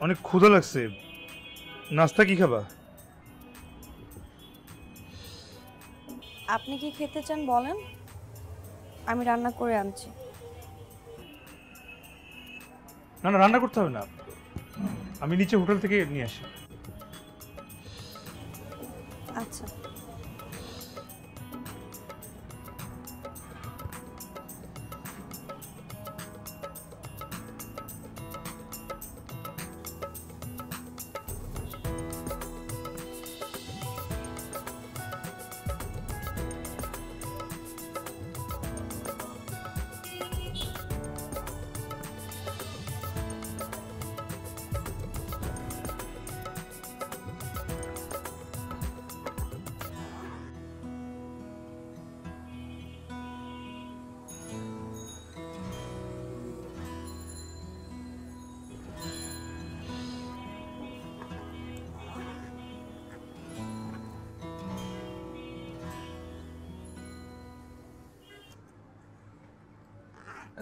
অনেক ক্ষুধা লাগছে, নাস্তা কি খাবা? আপনি কি খেতে চান বলেন, আমি রান্না করে আনছি। না না, রান্না করতে হবে না, আমি নিচে হোটেল থেকে নিয়ে আসি। আচ্ছা।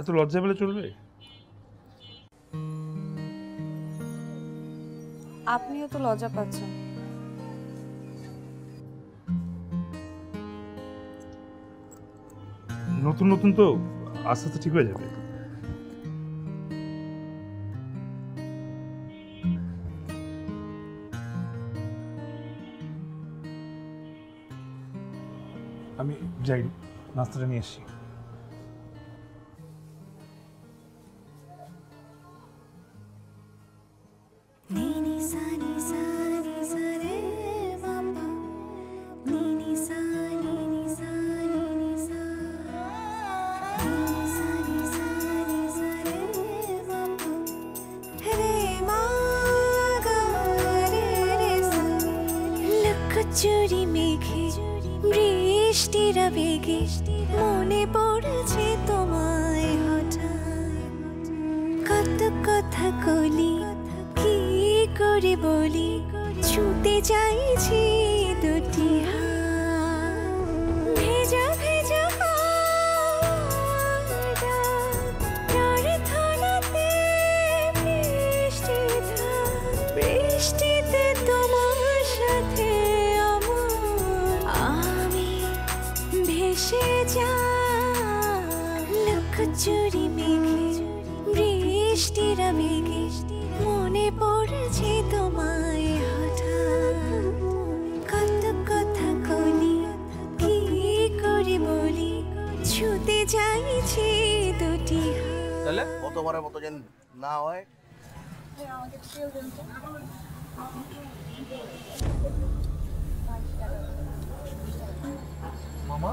এত লজ্জা পেলে চলবে? আপনিও তো লজ্জা পাচ্ছেন। নতুন নতুন তো, আস্তে আস্তে ঠিক হয়ে যাবে। আমি যাই, নাস্তাটা নিয়ে আসি। চুরি মেঘে বৃষ্টির বেগে মনে পড়েছে তোমায় হঠাৎ, কত কথা কলি কি করে বলি, ছুটে চাইছি দুটি হাত, ভেজা ভেজা প্রার্থনাতে বৃষ্টি ধার, বৃষ্টিতে তোমার সাথে ভেসে যা, লুকোচুরি মেঘে বৃষ্টির বেগে মনে পড়েছে তোমায় হঠাৎ, কত কথা কলি কি করে বলি, ছুতে চাইছি দুটি হাত। তাহলে গতবারের মতো যেন না হয়। মামা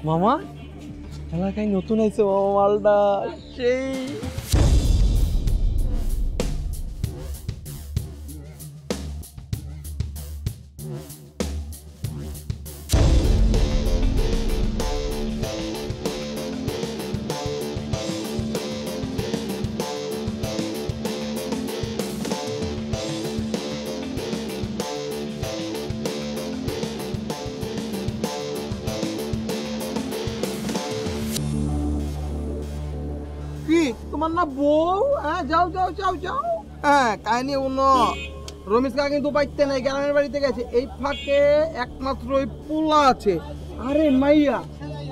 মামা এলাকায় নতুন আইছে মামা, মালটা সেই। তোমার না বউ? হ্যাঁ যাও যাও যাও যাও। হ্যাঁ কাহিনী অন্য, রমেশ কাকা কিন্তু পাইতে নাই, গ্রামের বাড়িতে গেছে। এই ফাঁকে একমাত্র ওই পোলা আছে। আরে মাইয়া,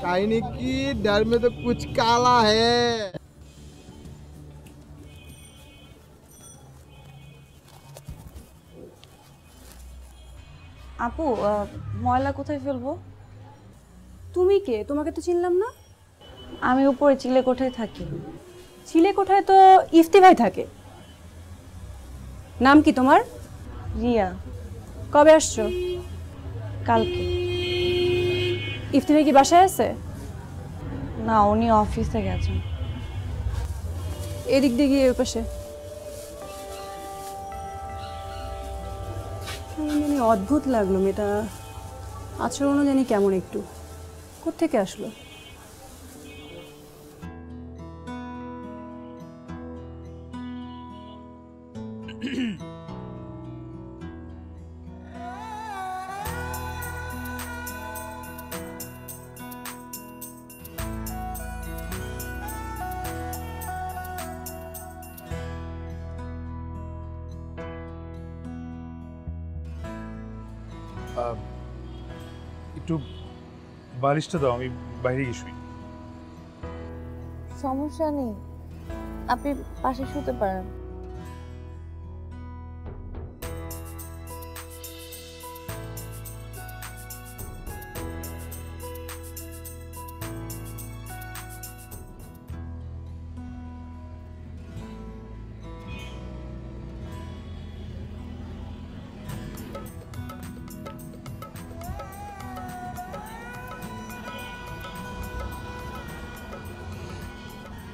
কাহিনী কি ডর মে তো কুছ কালা হে। আপু, ময়লা কোথায় ফেলবো? তুমি কে? তোমাকে তো চিনলাম না। আমি উপরে চিলে কোঠায় থাকি। চিলে কোঠায় তো ইফতি ভাই থাকে। নাম কি তোমার? রিয়া। কবে আসছো? কালকে। ইফতি ভাই কি বাসায় আছে? না, উনি অফিসে গেছেন। এদিক দিয়ে গিয়ে ওই পাশে। মানে অদ্ভুত লাগলো মেয়েটা, আচরণও জানি কেমন একটু। কোত্থেকে আসলো? একটু বালিশটা দাও, আমি বাইরে গিয়ে শুই। সমস্যা নেই, আপনি পাশে শুতে পারেন।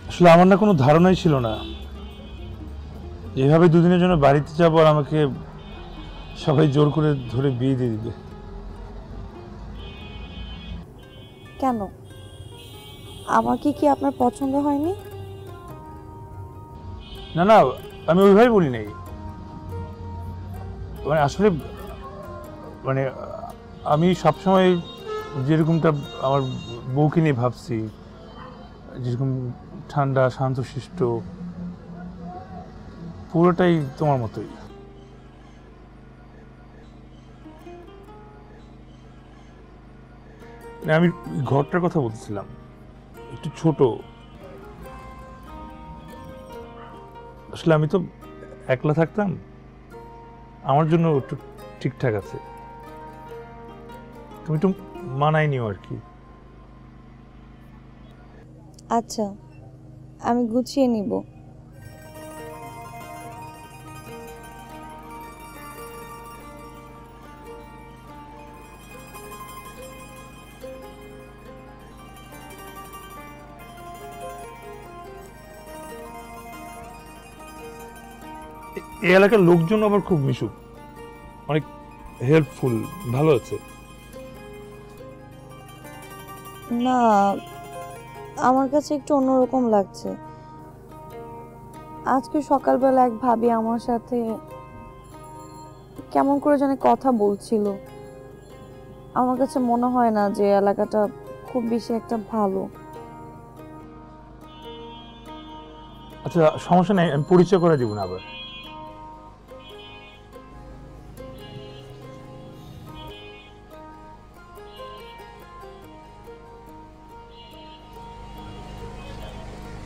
আসলে আমার না কোনো ধারণাই ছিল না এভাবে দুদিনের জন্য বাড়িতে যাবো আর আমাকে সবাই জোর করে ধরে বিয়ে দিয়ে দিবে। কেন, আমাকে কি আপনার পছন্দ হয়নি? না না, আমি ওইভাবে বলি নাই। মানে আসলে মানে আমি সবসময় যেরকমটা আমার বউকে নিয়ে ভাবছি, যেরকম ঠান্ডা শান্তশিষ্ট, পুরোটাই তোমার মতোই। আমি ঘরটার কথা বলছিলাম, একটু ছোট। আসলে আমি তো একলা থাকতাম, আমার জন্য একটু ঠিকঠাক আছে। তুমি একটু মানায় নিও আর কি। আচ্ছা, আমি গুছিয়ে নিব। এই এলাকার লোকজন আবার খুব মিশুক, অনেক হেল্পফুল, ভালো আছে। না, আমার কাছে একটু অন্যরকম লাগছে। আজকে সকালবেলা এক ভাবি আমার সাথে কেমন করে জানি কথা বলছিল। আমার কাছে মনে হয় না যে এলাকাটা খুব বেশি একটা ভালো। আচ্ছা সমস্যা নেই, আমি পরিচয় করে দিব না আবার।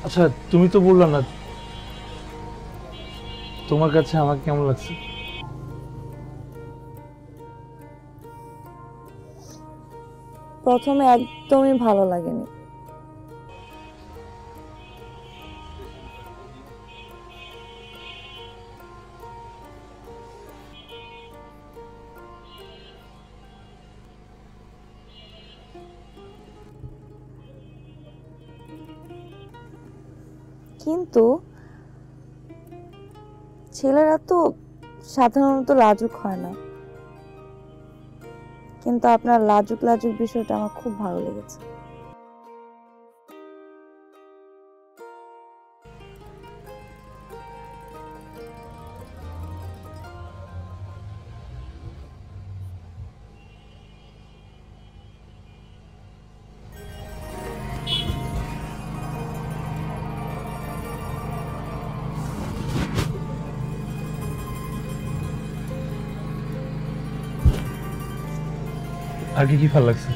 আচ্ছা তুমি তো বললা না তোমার কাছে আমাকে কেমন লাগছে? প্রথমে একদমই ভালো লাগেনি, কিন্তু ছেলেরা তো সাধারণত লাজুক হয় না, কিন্তু আপনার লাজুক লাজুক বিষয়টা আমার খুব ভালো লেগেছে। আর কি কি ভালো লাগছে?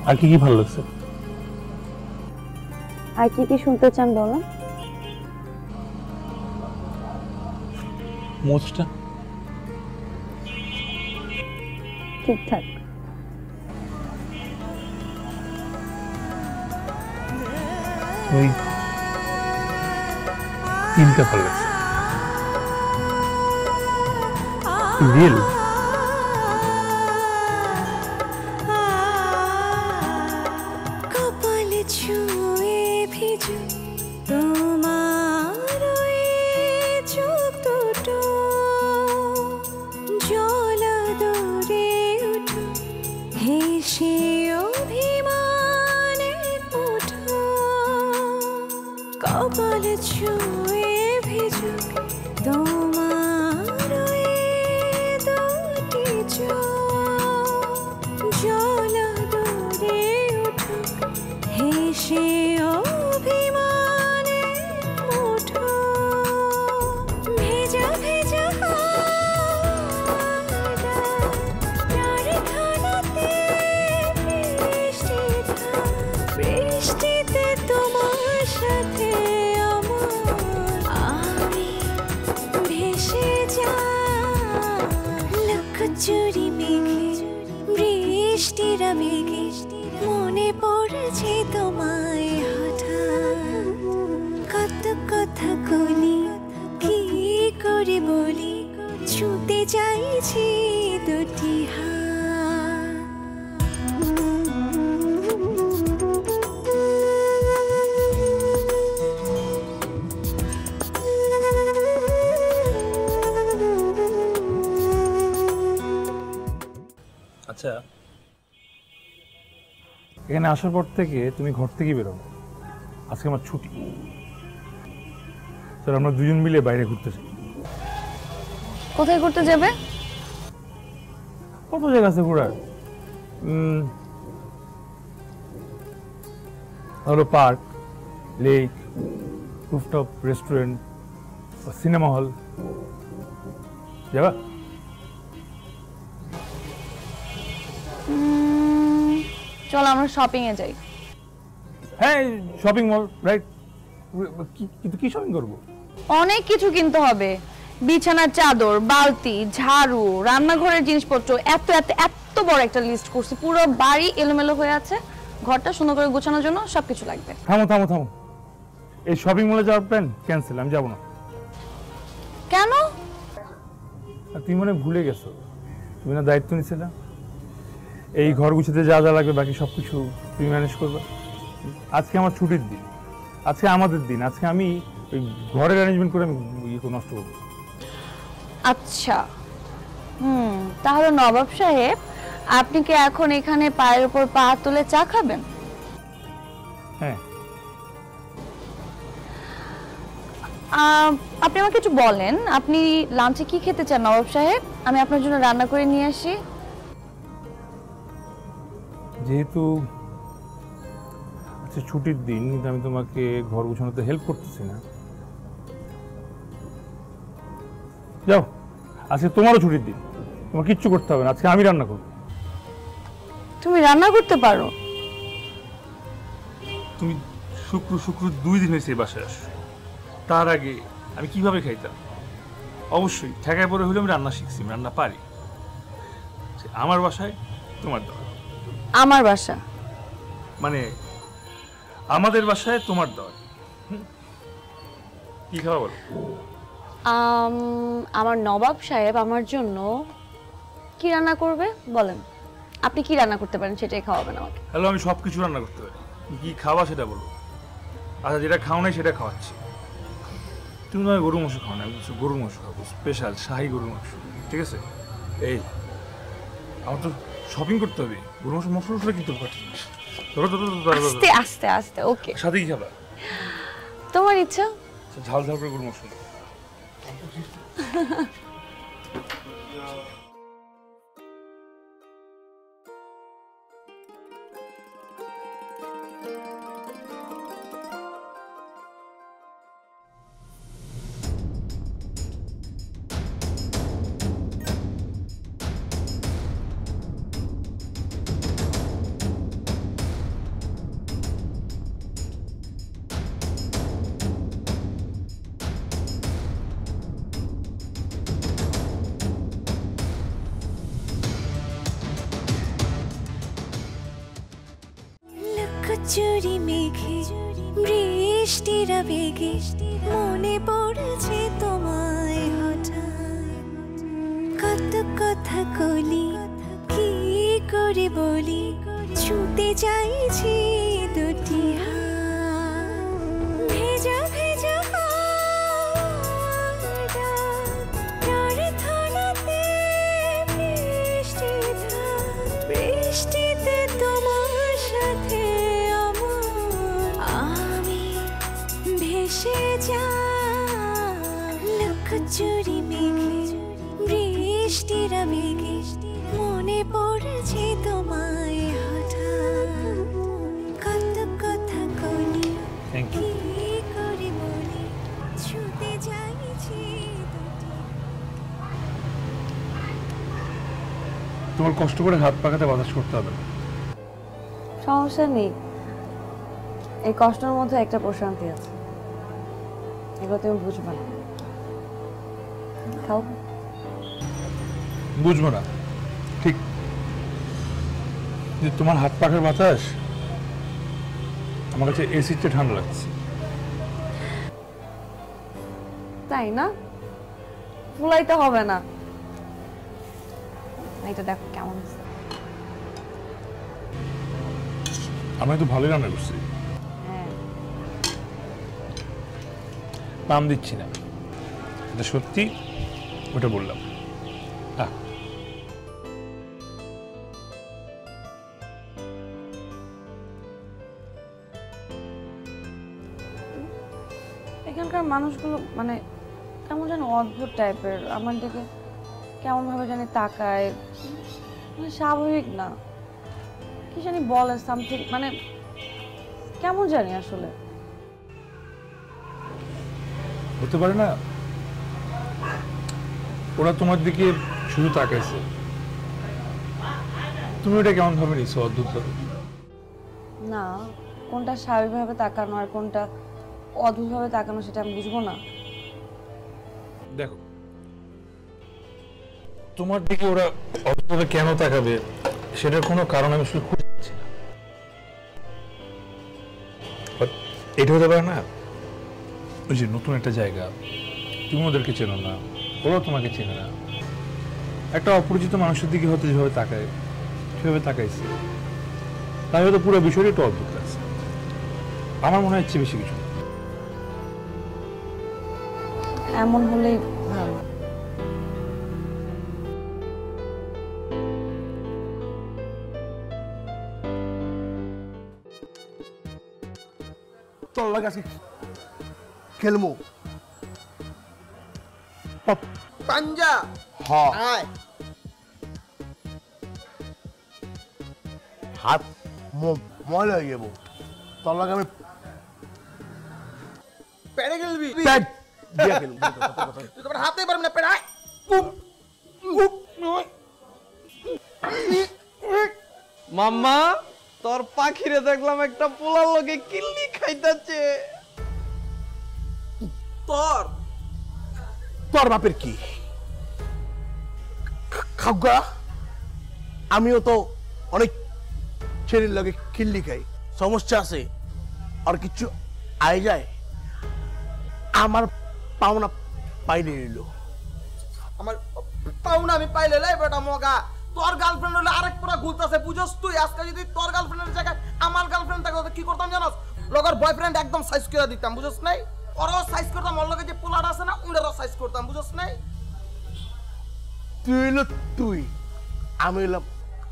আর কি কি ভালো লাগছে? আর কি কি শুনতে চান বলুন? মোচটা ঠিকঠাক। ওই তিনটা ভালো লাগছে। রিয়েল কপালে ছুঁয়ে ভিজু কপাল ছুঁয়ে ভিজুক তোমার ওই দুটি চোখ, জল দূরে উঠুক হেসে অভিমানে মুঠো, ভেজা ভেজা প্রার্থনাতে বৃষ্টি ধার, বৃষ্টিতে তোমার সাথে আমার আমি ভেসে যাই। লুকোচুরি মেঘে বৃষ্টির মেঘে মনে পড়েছে তোমায় হঠাৎ, কত কথা বলি কি করে বলি, ছুঁতে চাইছি দুটি হাত। আচ্ছা, এখানে আসার পর থেকে তুমি ঘর থেকে বেরোবো, আজকে আমার ছুটি। চলো আমরা দুজন মিলে বাইরে ঘুরতে যাই। কোথায় ঘুরতে যাবে? কত জায়গা আছে ঘোরার, হলো park, lake, rooftop restaurant, cinema hall. যাবা? চলো আমরা শপিং এ যাই। হ্যাঁ, শপিং মল, রাইট। কিন্তু কি শপিং করবো? অনেক কিছু কিনতে হবে, বিছানার চাদর, বালতি, ঝাড়ু, রান্নাঘরের জিনিসপত্র, এত এত এত বড় একটা লিস্ট করছি। পুরো বাড়ি এলোমেলো হয়ে আছে, ঘরটা সুন্দর করে গোছানোর জন্য সবকিছু লাগবে। থামো থামো থামো, এই শপিং মলে যাওয়ার প্ল্যান ক্যান্সেল, আমি যাবো না। কেন? আর তুমি মনে হয় ভুলে গেছো, তুমি না দায়িত্ব নিছিলে এই ঘর গুছাতে যা যা লাগবে বাকি সব কিছু তুমি ম্যানেজ করবে। আজকে আমার ছুটির দিন, আজকে আমাদের দিন, আজকে আমি ওই ঘরের অ্যারেঞ্জমেন্ট করে আমি নষ্ট করবো। আচ্ছা, তাহলে নবাব সাহেব, আপনি কি এখন এখানে পায়ের উপর পা তুলে চা খাবেন? হ্যাঁ। আপনি আমাকে কিছু বলেন, আপনি লাঞ্চে কি খেতে চান নবাব সাহেব? আমি আপনার জন্য রান্না করে নিয়ে আসি। যেহেতু আজকে ছুটির দিন, কিন্তু আমি তোমাকে ঘর গুছানোতে হেল্প করতেছি না। যাও, আজকে তোমারও ছুটির দিন, তোমার কিচ্ছু করতে হবে না, আজকে আমি রান্না করবো। তুমি রান্না করতে পারো? তুমি শুক্র শুক্র 2 দিন হয়েছে এই বাসায় আসো, তার আগে আমি কিভাবে খাইতাম? অবশ্যই ঠেকায় পড়ে হলে আমি রান্না শিখছি, আমি রান্না পারি। আমার বাসায় তোমার দর, আমার বাসা মানে আমাদের বাসায় তোমার দর। কি খাওয়া বলো? আমার নবাব সাহেব আমার জন্য কি রান্না করবে বলেন? আপনি কি রান্না করতে পারেন সেটাই খাওয়াবেন আমাকে। হ্যালো, আমি সব কিছু রান্না করতে পারি, কি খাওয়া সেটা বলো। আচ্ছা, যেটা খাও নাই সেটা খাওয়াচ্ছি। তুমি নয় গরুর মাংস খাও না, আমি গরুর মাংস খাবো, স্পেশাল শাহী গরুর মাংস, ঠিক আছে? এই আমার তো শপিং করতে হবে, গরুর মাংস মশলা টসলা কিনতে হবে। আস্তে আস্তে আস্তে, ওকে। সাথে কি খাবা? তোমার ইচ্ছা। ঝাল ঝাল করে গরুর মাংস। লুকোচুরি মেঘে বৃষ্টির বেগে মনে পড়েছে তোমায় হঠাৎ, কত কথা কলি কি করে বলি, ছুঁতে চাইছি দুটি হাত, ভেজা ভেজা প্রার্থনাতে বৃষ্টি ধার, বৃষ্টিতে তোমার সাথে আমার আমি ভেসে যা লুকোচুরি মেঘে বৃষ্টির আবেগে মনে পড়েছে তোমায় হঠাৎ কত কথা বলি থ্যাংক ইউ। কি করে বলি ছুটে যাইছি দুটি তোমার কষ্ট করে হাত পাকাতে বাতাস করতে হবে না। সমস্যা নেই, এই কষ্টের মধ্যে একটা প্রশান্তি আছে, এগুলো তুমি বুঝবে না। খাও। বুঝবো না ঠিক, যে তোমার হাত পাখার বাতাস আমার কাছে এসির চেয়ে ঠান্ডা লাগছে। তাই না? ফুলাইতে হবে না। এটা দেখো কেমন আছে। আমি তো ভালোই রান্না করছি, হ্যাঁ, পাম দিচ্ছি না, এটা সত্যি, ওটা বললাম। আহ, এখানকার মানুষগুলো মানে কেমন যেন অদ্ভুত টাইপের, আমার দিকে কেমন ভাবে জানি তাকায়, মানে স্বাভাবিক না, কি জানি বলে সামথিং, মানে কেমন জানি আসলে। হতে পারে না ওরা তোমার দিকে শুধু তাকাইছে, তুমি ওটা কেমন ভাবে নিছো অদ্ভুত ভাবে? না, কোনটা স্বাভাবিকভাবে তাকানো আর কোনটা অদ্ভুতভাবে তাকানো সেটা আমি বুঝবো না। দেখো তোমার দিকে ওরা অদ্ভুতভাবে কেন তাকাবে সেটার কোনো কারণ আমি আসলে খুঁজে পাচ্ছি না। But এটা হতে পারে না ওই যে নতুন একটা জায়গা, তুমি ওদেরকে চেনো না, ওরাও তোমাকে চেনে না, একটা অপরিচিত মানুষের দিকে হয়তো যেভাবে তাকায় সেভাবে তাকাইছে, তাই হয়তো পুরো বিষয়টা একটু অদ্ভুত লাগছে। আমার মনে হচ্ছে বেশি কিছু না। এমন হলেই ভালো। তোর লাগে আজকে খেলবো। পাঞ্জা হ্যাঁ, আয় হাত ময়লা হয়ে যাবো। তোর লাগে আমি পেড়ে গেলবি প্যাড দিয়ে খেলবো। তুই তো হাতে পারবি না পেড়ায়। মাম্মা তোর পাখিরে দেখলাম একটা পোলার লগে কিল্লি খাইতাছে। তোর তোর বাপের কি খাগা? আমিও তো অনেক ছেলের লাগে খিল্লি খাই, সমস্যা আছে আর কিছু আয় যায় আমার পাওনা পাইলে নিল। আমার পাওনা আমি পাইলে লাই বেটা মগা। তোর গার্লফ্রেন্ড হলে আরেক পুরা ঘুরতেছে, বুঝছ তুই? আজকে যদি তোর গার্লফ্রেন্ডের জায়গায় আমার গার্লফ্রেন্ড থাকতো কি করতাম জানোস? লগর বয়ফ্রেন্ড একদম সাইজ করে দিতাম, বুঝছ নাই? ওরও সাইজ করতাম, ওর লগে যে পোলার আছে না ওনারও সাইজ করতাম, বুঝছ নাই? তুই হলো তুই, আমি হলাম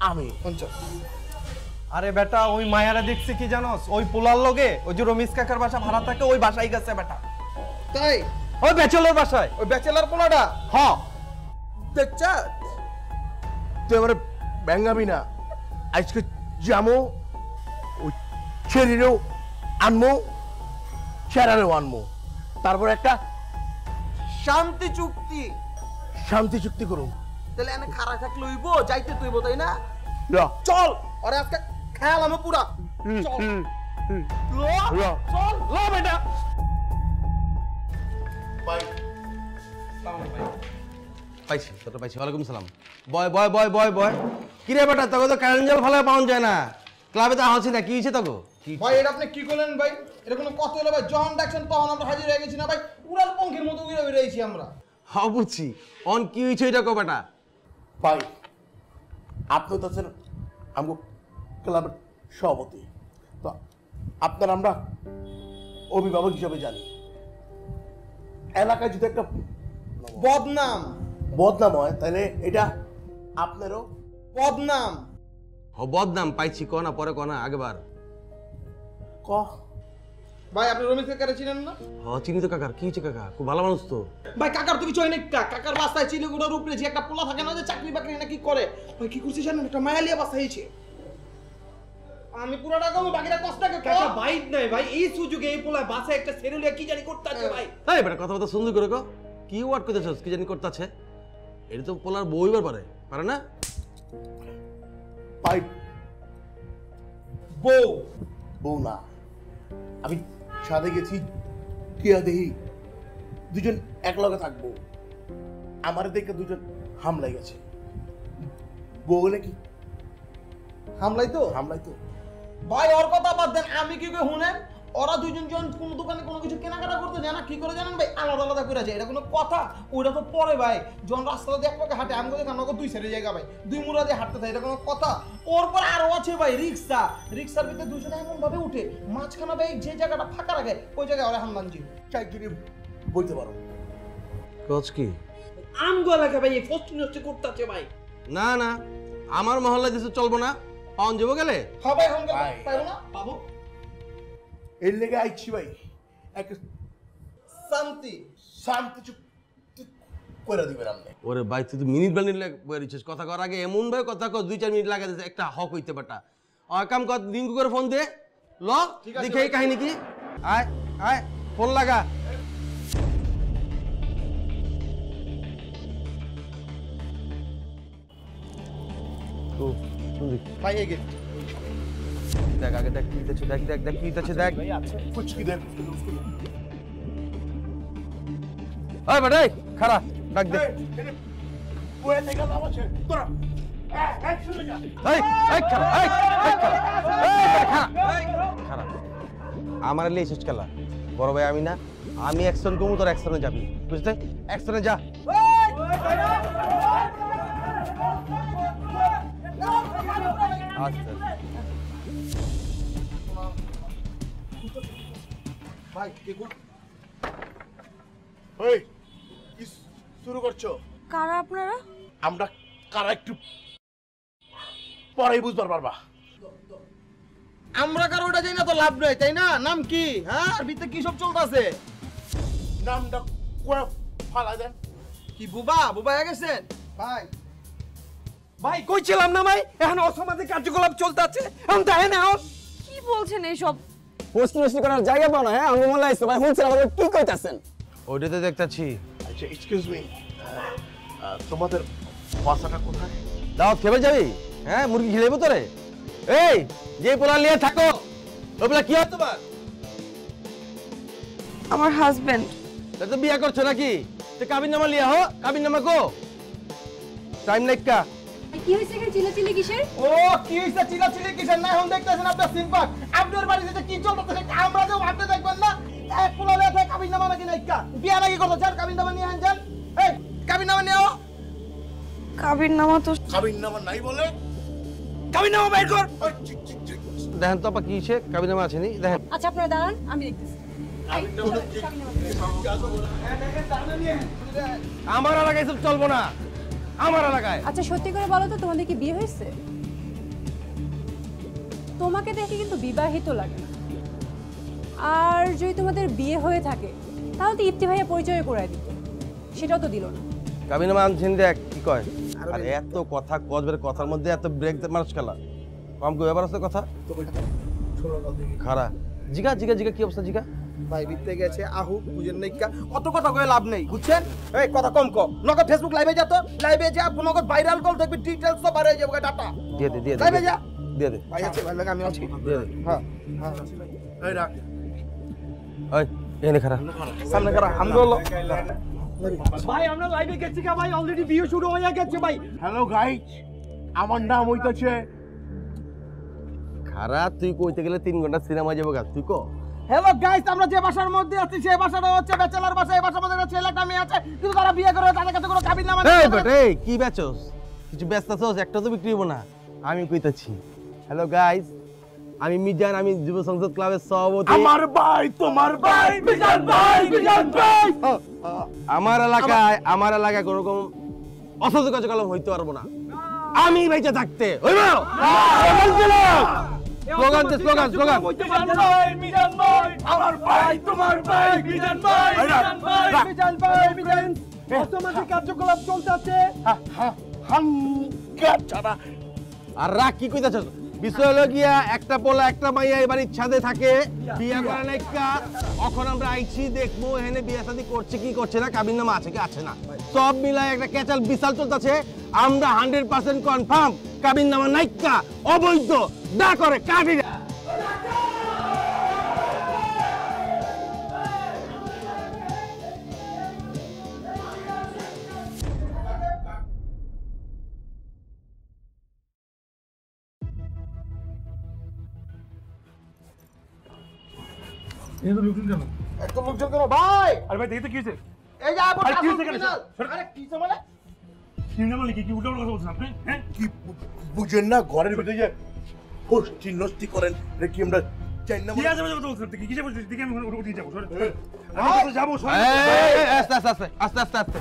আমি। আরে বেটা ওই মায়ারা দেখছি কি জানোস? ওই পোলার লগে ওই যে রমিস কাকার বাসা ভাড়া থাকে ওই বাসায় গেছে বেটা, তাই ওই ব্যাচেলর বাসায়। ওই ব্যাচেলার পোলাটা হ্যাঁ দেখছা? তুই আমার ব্যাঙ্গাবি না। আজকে যামো ওই ছেলেরও আনমো, চেরারেও আনমো, তারপর একটা শান্তি চুক্তি। শান্তি চুক্তি করুন। তাহলে এনে খারা থাকলে হইব, যাইতে তুইব, তাই না? ল চল ওরে আজকে খেয়াল আমি পুরা। চল ল চল ল বেটা। পাইছি তোর পাইছি। ওয়ালাইকুম সালাম। বয় বয় বয় বয় বয়। কি রে বেটা, তোকে তো কারেন্ট জল ফালা পাওয়া যায় না, ক্লাবে তো হাসি না, কি হয়েছে তোকে? ভাই এটা আপনি কি করলেন ভাই? এটা কোনো কথা হলো ভাই? যখন ডাকছেন তখন আমরা হাজির হয়ে গেছি না ভাই? উড়াল পঙ্খের মতো উড়ে বেরিয়েছি আমরা। হ্যাঁ বুঝছি, অন কি হয়েছে এটা কো বেটা? ভাই আপনি তো আছেন আমগো ক্লাবের সভাপতি, তো আপনার আমরা অভিভাবক হিসাবে জানি। এলাকায় যদি একটা বদনাম বদনাম হয় তাহলে এটা আপনারও বদনাম। হ বদনাম পাইছি, ক না পরে ক না আগেবার। ক ভাই আপনি রমেশ কাকারে চিনেন না? হ্যাঁ চিনি তো কাকার, কি হয়েছে কাকা? খুব ভালো মানুষ তো। ভাই কাকার তো কিছু হয় না, কাকার বাসায় চিলেগুড়ার উপরে যে একটা পোলা থাকে না যে চাকরি বাকরি না কি করে, ভাই কি করছে জানেন? একটা মায়ালিয়া বাসা হয়েছে। আমি পুরোটা কম, বাকিটা কষ্টটাকে কাকা বাইট নাই ভাই, এই সুযোগে এই পোলা বাসায় একটা সেরুলিয়া কি জানি করতে আছে ভাই। এই বেটা কথা কথা সুন্দর করে কো, কি ওয়ার্ড করতেছস? কি জানি করতে আছে? এটা তো পোলার বইবার পারে না? পাই বউ বউ না, আমি সাথে গেছি কিয়া দেহি দুজন এক লগে থাকবো, আমার দেখে দুজন হামলাই গেছে। বউ বলে কি হামলাই তো ভাই ওর কথা বাদ দেন, আমি কি করে শুনেন? ওরা দুজন জন কোন দোকানে কোনো কিছু কেনাকাটা করতে যায় না, কি করে জানেন ভাই? আলাদা আলাদা করে যায়। এটা কোনো কথা? ওইটা তো পরে ভাই, যখন রাস্তাটা দিয়ে এক পাকে হাঁটে, আমি কোথায় কান্না দুই সাইডে জায়গা ভাই, দুই মুড়া দিয়ে হাঁটতে থাকে, এটা কোনো কথা? ওর পর আরো আছে ভাই রিক্সার ভিতরে দুজনে এমন ভাবে উঠে, মাঝখানে ভাই যে জায়গাটা ফাঁকা রাখে ওই জায়গায় ওরা হামলান জি চাই কিনে বলতে পারো। কচ কি? আমগো এলাকা ভাই এই ফস্ট নষ্ট করতে আছে ভাই। না না, আমার মহল্লা দিছে চলবো না, পাউন যাবো গেলে। হ্যাঁ ভাই হামগো পাইবো না পাবো, এর লেগে আইছি ভাই, এক শান্তি চুপ করে দিবেন আপনি। ওরে ভাই তুই তো মিনিট বানিয়ে বেরিয়েছিস, কথা কর আগে এমন ভাবে কথা কর 2-4 মিনিট লাগা দিছে একটা হক হইতে পারটা। কাম কর, রিঙ্কু করে ফোন দে, ল দেখে এই কাহিনী কি। আয় ফোন লাগা। তো ভাই এগে দেখ আগে দেখ কি দিতেছে, দেখ কি দিতেছে, দেখ ফুচকি দেন। ওই বেটা খাড়া ডাক দে। বয়ে থেকে দাম আছে তোরা আমার লিয়ে শেষ খেলা, বড় ভাই আমি না, আমি অ্যাকশন করবো, তোর অ্যাকশনে যাবি, বুঝতে? অ্যাকশনে যা। আচ্ছা ভাই কি কর ওই কি শুরু করছো? কারা আপনারা? আমরা কারা একটু পরেই বুঝবার পারবা। আমরা কারো ওটা যাই না তো লাভ নাই, তাই না? নাম কি? হ্যাঁ আর ভিতরে কি সব চলতেছে? নামটা করে ফালা দেন। কি বুবা হয়ে গেছেন ভাই কইছিলাম না ভাই, এখন অসামাজিক কার্যকলাপ চলতে আছে, এখন দেখেন না কি বলছেন এইসব? প্রশ্ন করার জায়গা পাও না? হ্যাঁ আমি মোল্লা আইছো ভাই, শুনছেন আমাদের কি কইতাছেন? ওইটাতে দেখতাছি। আচ্ছা এক্সকিউজ মি, তোমাদের বাসাটা কোথায়? দাওয়াত খেবে যাবি? হ্যাঁ মুরগি খেলেবো তোরে? এই যে পোলা লিয়ে থাকো ওগুলা কি হয় তোমার? আমার হাজবেন্ড। তা তো বিয়া করছো নাকি? তো কাবিন নামা লিয়া হো, কাবিন নামা কো টাইম লাইকা। কি হয়েছে এখানে চিল্লাচিল্লি কিসের? ও কি হইছে চিল্লাচিল্লি কিসের? না এখন দেখতেছেন আপনার সিম্পাত, আপনার বাড়িতে কি চলতেছে আমরা যে ভাবতে দেখবেন না, এক পোলা লেখা কাবিন নামা নাকি নাইকা বিয়া নাকি করতে চান? কাবিন নামা নিয়ে আনছেন, এই কাবিন নামা নিয়ে আও। কাবির নামা তো কাবিন নামা নাই বলে কাবিন নামা বের কর। দেখেন তো আপা কি হয়েছে, কাবিন নামা আছে নি দেখেন। আচ্ছা আপনারা দাঁড়ান, আমি দেখতেছি। আমার এলাকায় সব চলবো না, আমার এলাকায়। আচ্ছা সত্যি করে বলো তো, তোমাদের কি বিয়ে হয়েছে? তোমাকে দেখে কিন্তু বিবাহিত লাগে না। আর যদি তোমাদের বিয়ে হয়ে থাকে তাহলে তো ইপ্তি ভাইয়া পরিচয় করে দিত, সেটাও তো দিল না। কাবিন নামা আনছেন দেখ কি কয়। আর এত কথা কসবের কথার মধ্যে এত ব্রেক মানুষ খেলা কম কই ব্যাপার আছে কথা খারা। জিগা কি অবস্থা জিগা? ভাই বিতে গেছে আহু বুঝেন নাই কা, অত কথা কয়ে লাভ নেই বুঝছেন? এই কথা কম কো, নগদ ফেসবুক লাইভে যা, তো লাইভে যা, নগদ ভাইরাল কল দেখবি, ডিটেইলস সব বাইরে যাবে, ডাটা দিয়ে দে লাইভে যা। দিয়ে দে ভাই আছে, ভাই লাগে আমি আছি। দিয়ে দে। হ্যাঁ এই রাখ ওই এনে খারা সামনে করা আমগো ভাই আমরা লাইভে গেছি কা ভাই, অলরেডি ভিউ শুরু হয়ে গেছে ভাই। হ্যালো গাইজ, আমার নাম হইতাছে খারা। তুই কইতে গেলে 3 ঘন্টা সিনেমা যাবো গা, তুই কো। হ্যালো গাইস, আমরা যে বাসার মধ্যে আছি সেই বাসাটা হচ্ছে ব্যাচেলর বাসা। এই বাসার মধ্যে ছেলে একটা মেয়ে আছে, কিন্তু তারা বিয়ে করে, তাদের কাছে কোনো কাবিন নামা এই বেটা এই কি বেচছস? কিছু ব্যস্ত আছস? একটা তো বিক্রি হবো না, আমি কইতাছি। হ্যালো গাইস, আমি মিজান, আমি যুব সংসদ ক্লাবের সভাপতি। আমার ভাই, তোমার ভাই মিজান ভাই। আমার এলাকায় কোনো রকম অসাধু কার্যকলাপ হইতে পারবো না আমি বেঁচে থাকতে। হইব স্লোগান। মিজান ভাই, আমার তোমার ভাই বিজান ভাই মিজান ভাই মিজান অসামাজিক কার্যকলাপ চলতেছে। হাঙ্গা ছাড়া আর রাগ কি কইতাছ? বিষয় হলো গিয়া একটা পোলা একটা মাইয়া এই বাড়ির ছাদে থাকে, বিয়া করে নাইকা। এখন আমরা আইছি দেখবো এখানে বিয়া শাদী করছে কি করছে না, কাবিন নামা আছে কি আছে না, সব মিলাই একটা ক্যাচাল বিশাল চলতেছে। আমরা 100% কনফার্ম কাবিন নামা নাইকা অবৈধ দা করে কাবিরা। এই তো লোকজন কেন? এত লোকজন কেন ভাই? আরে ভাই দেখি তো কি হয়েছে? এই যে আবার আরে কি হয়েছে কেন? আরে কি হয়েছে মানে? সিনেমা লিখে কি উল্টো কথা বলছেন আপনি? হ্যাঁ কি বুঝেন না ঘরের ভিতরে যে হোস্টি নষ্টি করেন এটা কি আমরা চাই না? কি আছে কথা বলছেন আপনি? কিসে বলছেন? দিকে আমি উঠে যাবো সরে। আমি তো যাবো সরে। আস্তে আস্তে আস্তে আস্তে আস্তে আস্তে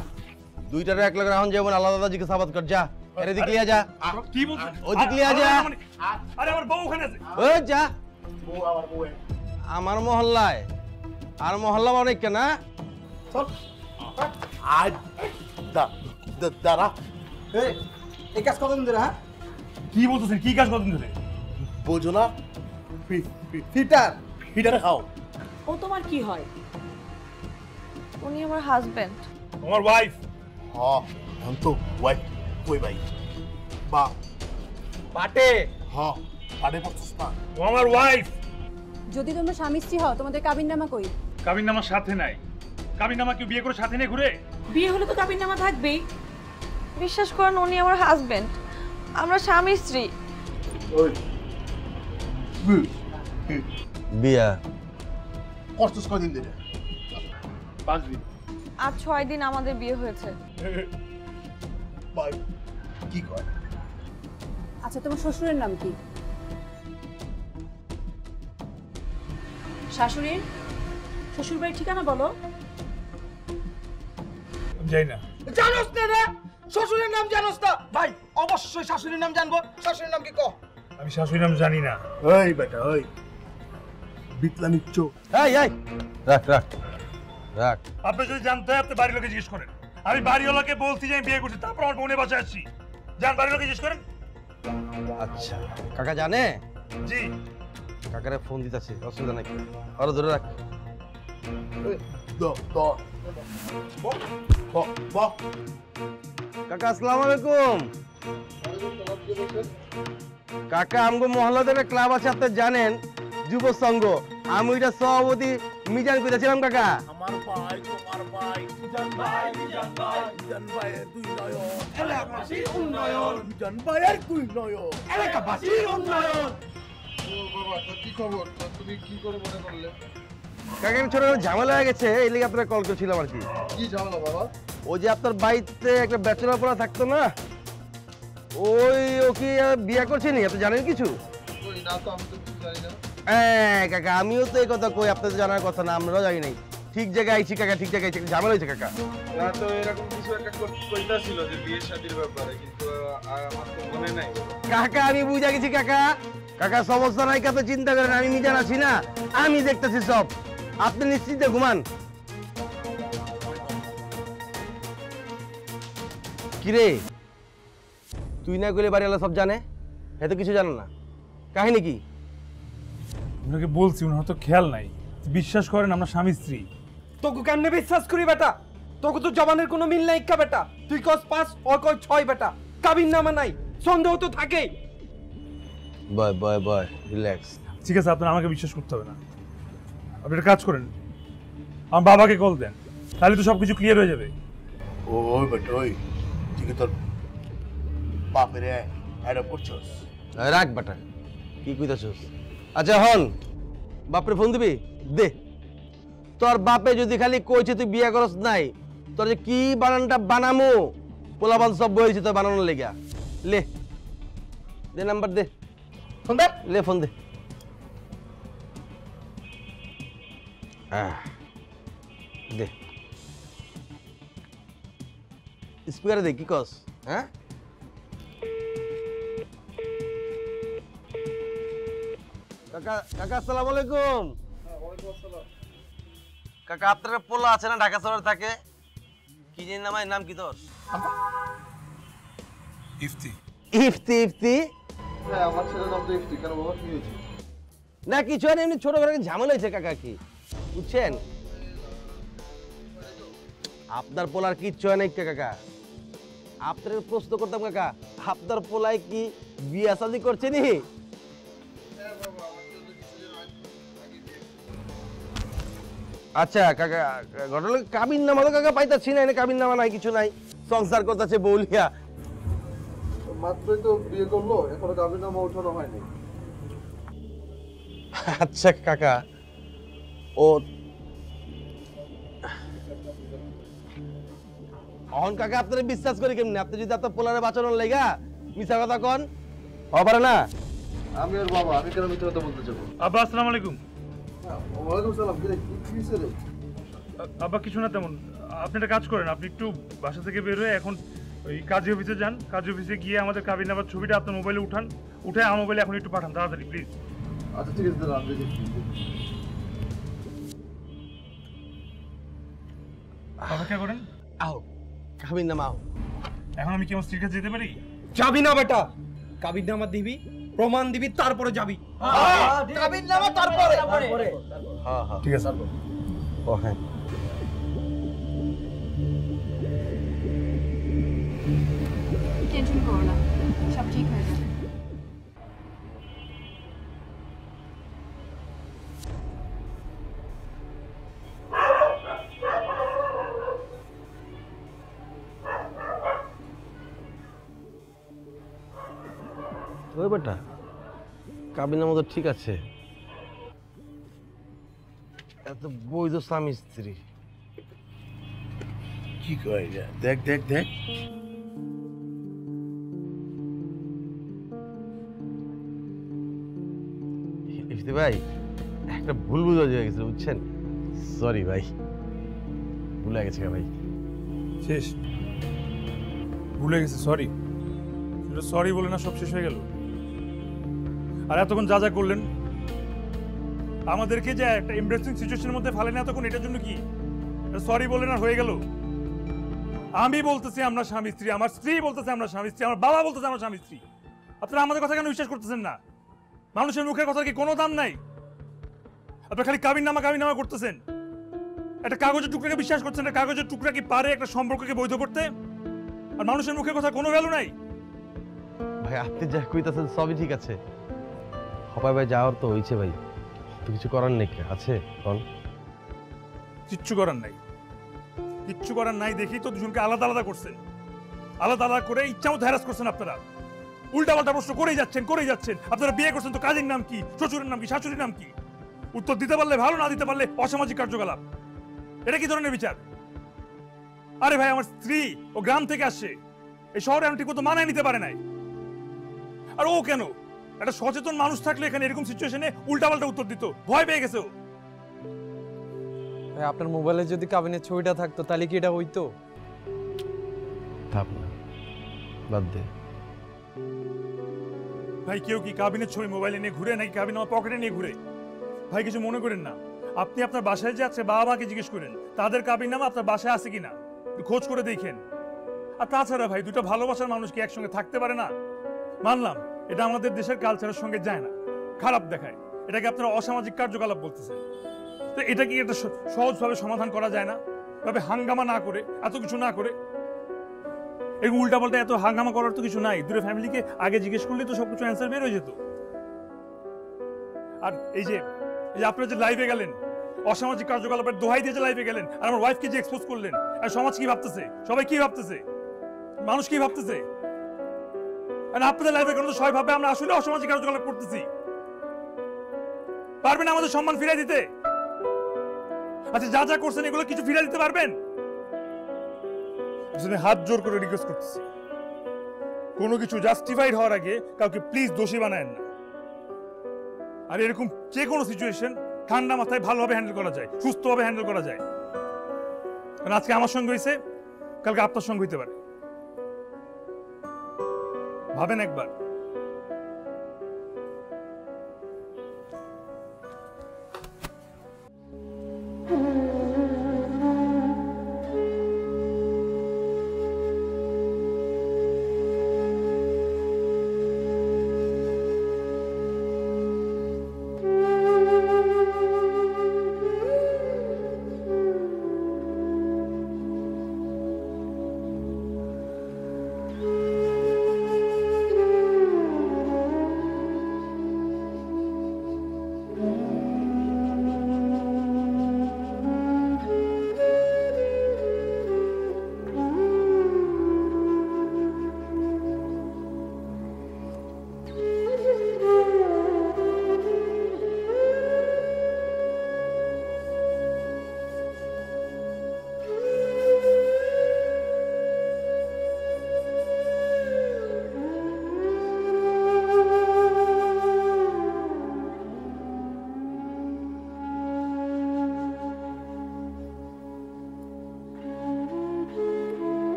দুইটারে এক লগে রাখুন যেমন আলাদা আলাদা জিজ্ঞাসা সাবাত কর। যা এর দিক লিয়া যা, কি বলছেন? ওই দিক লিয়া যা। আরে আমার বউ ওখানে আছে। ওই যা বউ আমার বউ আমার মহল্লায়। আর মহল্লা অনেক কেনা চল আজ দাঁড়া এই কাজ কতদিন ধরে? হ্যাঁ কি বলতেছেন? কি কাজ করতেন ধরে? বোঝো না ফিটার হিটারে খাও। ও তোমার কি হয়? উনি আমার হাজবেন্ড। তোমার ওয়াইফ? হ্যাঁ এখন তো ওয়াইফ কই ভাই বা বাটে হ্যাঁ পাড়ে পড়ছিস না? ও আমার ওয়াইফ। যদি তোমরা স্বামী স্ত্রী হও তোমাদের কাবিননামা কই? কাবিননামার সাথে নাই। কাবিননামা কি বিয়ে করে সাথে নিয়ে ঘুরে? বিয়ে হলে তো কাবিননামা থাকবেই। বিশ্বাস করেন উনি আমার হাজবেন্ড, আমরা স্বামী স্ত্রী। ওই বিয়া করছিস কদিন ধরে? 5 দিন। আর 6 দিন আমাদের বিয়ে হয়েছে। ভাই কি কয়? আচ্ছা তোমার শ্বশুরের নাম কি? শাশুড়ির শ্বশুর বাড়ির ঠিকানা বলো। যাই না। জানোস না রে? শ্বশুরের নাম জানোস না? ভাই অবশ্যই শাশুড়ির নাম জানবো। শাশুড়ির নাম কি কও? আমি শাশুড়ির নাম জানি না। এই বেটা ওই বিটলা নিচ্ছ। এই এই রাখ রাখ রাখ। আপনি যদি জানতে হয় আপনি বাড়ির লোকে জিজ্ঞেস করেন। আমি বাড়িওয়ালাকে বলছি যে আমি বিয়ে করছি, তারপর আমার বোনের বাসায় আসছি। যান বাড়ির লোকে জিজ্ঞেস করেন। আচ্ছা কাকা জানে? জি। কাকারে ফোন দিতেছে, অসুবিধা নাই। আরো ধরে রাখ। কাকা আসসালামু আলাইকুম। কাকা আমগো মহল্লাতে একটা ক্লাব আছে আপনি জানেন, যুব সংঘ। আমি ওইটা সভাপতি মিজান কইতাছিলাম কাকা। আমার ভাই তোমার ভাই মিজান ভাই মিজান ভাই মিজান ভাইয়ের দুই নয়ন এলাকাবাসীর উন্নয়ন মিজান ভাইয়ের দুই নয়ন এলাকাবাসীর উন্নয়ন। ও বাবা কি খবর? তুমি কি করে মনে করলে? কাকা আমি ছোট ঝামেলা হয়ে গেছে, এই লিগে আপনার কল করছিলাম আর কি। কি ঝামেলা বাবা? ওই যে আপনার বাড়িতে একটা ব্যাচেলর পড়া থাকতো না, ওই ও কি বিয়ে করছে নি? আপনি জানেন কিছু? ওই না তো, আমি তো কিছু জানি না। হ্যাঁ কাকা আমিও তো এই কথা কই, আপনাদের জানার কথা না, আমরাও জানি নাই। ঠিক জায়গায় আইছি কাকা, ঠিক জায়গায় আইছি। ঝামেলা হয়েছে কাকা। না তো এরকম কিছু একটা কইতা ছিল যে বিয়ে শাদীর ব্যাপারে, কিন্তু আমার তো মনে নাই। কাকা আমি বুঝা গেছি কাকা। কাকা সমস্যা নাই, কাকা চিন্তা করেন, আমি মিজান আছি না, আমি দেখতেছি সব। আপনি নিশ্চিন্তে ঘুমান। কিরে তুই না গেলে বাড়িওয়ালা সব জানে, এত কিছু জানো না, কাহিনী কি? ওনাকে বলছি, ওনার হয়তো খেয়াল নাই। বিশ্বাস করেন আমরা স্বামী স্ত্রী। তোকে কেমনে বিশ্বাস করি বেটা? তোকে তো জবানের কোনো মিল নাই কা বেটা। তুই কস 5 ও কই 6 বেটা। কাবিননামা নাই, সন্দেহ তো থাকেই। বয় বয় বয় রিল্যাক্স। ঠিক আছে, আপনার আমাকে বিশ্বাস করতে হবে না। আপনি একটা কাজ করেন, আমার বাবাকে কল দেন, তাহলে তো সবকিছু ক্লিয়ার হয়ে যাবে। ওই বেটা ওই ঠিক তোর বাপের অ্যাড করছস। রাখ বেটা, কি কইতাছস? আচ্ছা হন, বাপরে ফোন দিবি দে। তোর বাপে যদি খালি কইছে তুই বিয়ে করস নাই, তোর যে কি বানানটা বানামু, পোলাপান সব বইছে তোর বানানোর লেগা। লে দে নাম্বার দে, ফোন দে। লে ফোন দে। দে স্পিকারে দে। কি কস? হ্যাঁ কাকা, কাকা আসসালামু আলাইকুম। কাকা আপনার পোলা আছে না ঢাকা শহরে থাকে, কি জানি নাম কি তোর? ইফতি। ইফতি? ইফতি হ্যাঁ আমার ছেলের নাম তো ইফতি। কেন বাবা কি হয়েছে? না কিছু আর এমনি ছোট করে ঝামেলা হয়েছে কাকা, কি বুঝছেন? আপনার পোলার কিচ্ছু হয় নাই কাকা। আপনার প্রশ্ন করতাম কাকা, আপনার পোলায় কি বিয়ে শাদী করছে নি? আচ্ছা কাকা, ঘটনা কাবিন নামা তো কাকা পাইতাছি না, এনে কাবিন নামা নাই, কিছু নাই, সংসার করতেছে বউলিয়া। মাত্রই তো বিয়ে করলো, এখনো কাবিন নামা ওঠানো হয়নি। আচ্ছা কাকা, ও অহন কাকা আপনারা বিশ্বাস করি কেমনে? আপনি যদি আপনার পোলারে বাঁচানোর লেগা মিছা কথা কন হবে না। আমি আর বাবা, আমি কেন মিথ্যা কথা বলতে যাবো? আব্বা আসসালামু আলাইকুম। ওয়ালাইকুম সালাম। কি হয়েছে রে? আব্বা কিছু না তেমন। আপনি একটা কাজ করেন, আপনি একটু বাসা থেকে বের হয়ে এখন ওই কাজী অফিসে যান। কাজী অফিসে গিয়ে আমাদের কাবিন নামার ছবিটা আপনার মোবাইলে উঠান, উঠে আমার মোবাইলে এখন একটু পাঠান তাড়াতাড়ি প্লিজ। আচ্ছা ঠিক আছে দাদা, আমি দেখি। অপেক্ষা করেন। আও কাবিন নামা আও। এখন আমি কি আমার স্ত্রীর কাছে যেতে পারি? যাবি না বেটা, কাবিন নামা দিবি, প্রমাণ দিবি, তারপরে যাবি। কাবিন নামা তারপরে। হ্যাঁ হ্যাঁ ঠিক আছে। ও হ্যাঁ টেনশন করো না, সব ঠিক হয়ে যাবে। ওই বেটা কাবিন নামা তো ঠিক আছে, এত বৈধ স্বামী স্ত্রী কি কয় রে? দেখ দেখ দেখ, ইফতি ভাই একটা ভুল বুঝা হয়ে গেছে বুঝছেন, সরি ভাই, ভুলে গেছে ভাই। শেষ? ভুলে গেছে সরি? সরি বলে না সব শেষ হয়ে গেল? আর এতক্ষণ যা যা করলেন আমাদেরকে যে একটা এমব্রেসিং সিচুয়েশনের মধ্যে ফেলেন এতক্ষণ, এটার জন্য কি সরি বললেন আর হয়ে গেল? আমি বলতেছি আমরা স্বামী স্ত্রী, আমার স্ত্রী বলতেছে আমরা স্বামী স্ত্রী, আমার বাবা বলতেছে আমরা স্বামী স্ত্রী। আপনারা আমাদের কথা কেন বিশ্বাস করতেছেন না? মানুষের মুখের কথা কি কোনো দাম নাই? আপনারা খালি কাবিন নামা করতেছেন। একটা কাগজের টুকরাকে বিশ্বাস করছেন, একটা কাগজের টুকরা কি পারে একটা সম্পর্ককে বৈধ করতে? আর মানুষের মুখের কথা কোনো ভ্যালু নাই। ভাই আপনি যা কইতাছেন সবই ঠিক আছে, হপায় ভাই যাওয়ার তো হয়েছে ভাই, তো কিছু করার নেই আছে কোন? কিচ্ছু করার নাই, কিচ্ছু করার নাই দেখি তো দুজনকে আলাদা আলাদা করছেন, আলাদা আলাদা করে ইচ্ছা মতো হ্যারাস করছেন আপনারা। উল্টা পাল্টা প্রশ্ন করেই যাচ্ছেন। আপনারা বিয়ে করছেন তো কাজের নাম কি, শ্বশুরের নাম কি, শাশুড়ির নাম কি? উত্তর দিতে পারলে ভালো, না দিতে পারলে অসামাজিক কার্যকলাপ। এটা কি ধরনের বিচার? আরে ভাই আমার স্ত্রী ও গ্রাম থেকে আসছে, এই শহরে আমি ঠিক মতো মানায় নিতে পারে নাই। আর ও কেন? একটা সচেতন মানুষ থাকলে এখানে এরকম সিচুয়েশনে উল্টা পাল্টা উত্তর দিত, ভয় পেয়ে গেছে ও। ভাই আপনার মোবাইলে যদি কাবিনের ছবিটা থাকতো তাহলে কি এটা হইতো? থাক না, বাদ দে ভাই কেউ কি কাবিনের ছবি মোবাইলে নিয়ে ঘুরে নাকি কাবিন আমার পকেটে নিয়ে ঘুরে? ভাই কিছু মনে করেন না, আপনি আপনার বাসায় যাচ্ছে বাবা মাকে জিজ্ঞেস করেন তাদের কাবিন নামা আপনার বাসায় আছে কিনা, খোঁজ করে দেখেন। আর তাছাড়া ভাই দুটো ভালোবাসার মানুষ কি একসঙ্গে থাকতে পারে না? মানলাম এটা আমাদের দেশের কালচারের সঙ্গে যায় না, খারাপ দেখায়, এটাকে আপনারা অসামাজিক কার্যকলাপ বলতেছেন। তো এটা কি একটা সহজভাবে সমাধান করা যায় না? তবে হাঙ্গামা না করে, এত কিছু না করে, এই উল্টাপাল্টা এত হাঙ্গামা করার তো কিছু নাই। দূরে ফ্যামিলিকে আগে জিজ্ঞেস করলে তো সবকিছু অ্যান্সার বের হয়ে যেত। আর এই যে আপনারা যে লাইভে গেলেন, অসামাজিক কার্যকলাপের দোহাই দিয়ে যে লাইভে গেলেন, আর আমার ওয়াইফকে যে এক্সপোজ করলেন, আর সমাজ কি ভাবতেছে, সবাই কি ভাবতেছে, মানুষ কি ভাবতেছে? আর আপনাদের লাইভে কেন তো সবাই ভাববে আমরা আসলে অসামাজিক কার্যকলাপ করতেছি। পারবেন আমাদের সম্মান ফিরিয়ে দিতে? আচ্ছা যা যা করছেন এগুলো কিছু ফিরিয়ে দিতে পারবেন? হাত জোর করে রিকোয়েস্ট করতেছি, কোনো কিছু জাস্টিফাইড হওয়ার আগে কাউকে প্লিজ দোষী বানায়েন না। আর এরকম যে কোনো সিচুয়েশন ঠান্ডা মাথায় ভালোভাবে হ্যান্ডেল করা যায়, সুস্থভাবে হ্যান্ডেল করা যায়। কারণ আজকে আমার সঙ্গে হয়েছে, কালকে আপনার সঙ্গে হইতে পারে। ভাবেন একবার।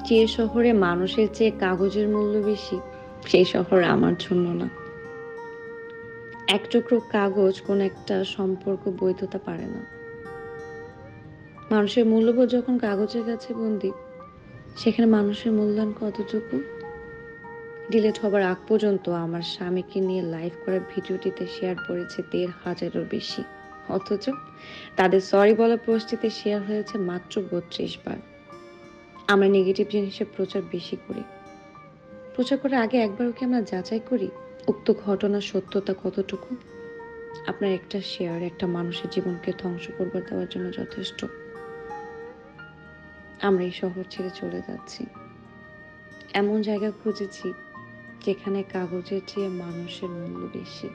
যে শহরে মানুষের চেয়ে কাগজের মূল্য বেশি, সেই শহর আমার জন্য না। এক টুকরো কাগজ কোন একটা সম্পর্ক বৈধতা পারে না। মানুষের মূল্যবোধ যখন কাগজের কাছে বন্দী, সেখানে মানুষের মূল্যায়ন কতটুকু? ডিলিট হবার আগ পর্যন্ত আমার স্বামীকে নিয়ে লাইভ করা ভিডিওটিতে শেয়ার করেছে ১,৫০০-এরও বেশি, অথচ তাদের সরি বলা পোস্টটিতে শেয়ার হয়েছে মাত্র ৩২ বার। আমরা নেগেটিভ জিনিসের প্রচার বেশি করি। প্রচার করার আগে একবারও কি আমরা যাচাই করি উক্ত ঘটনার সত্যতা কতটুকু? আপনার একটা শেয়ার একটা মানুষের জীবনকে ধ্বংস করবার দেওয়ার জন্য যথেষ্ট। আমরা এই শহর ছেড়ে চলে যাচ্ছি। এমন জায়গা খুঁজেছি যেখানে কাগজের চেয়ে মানুষের মূল্য বেশি।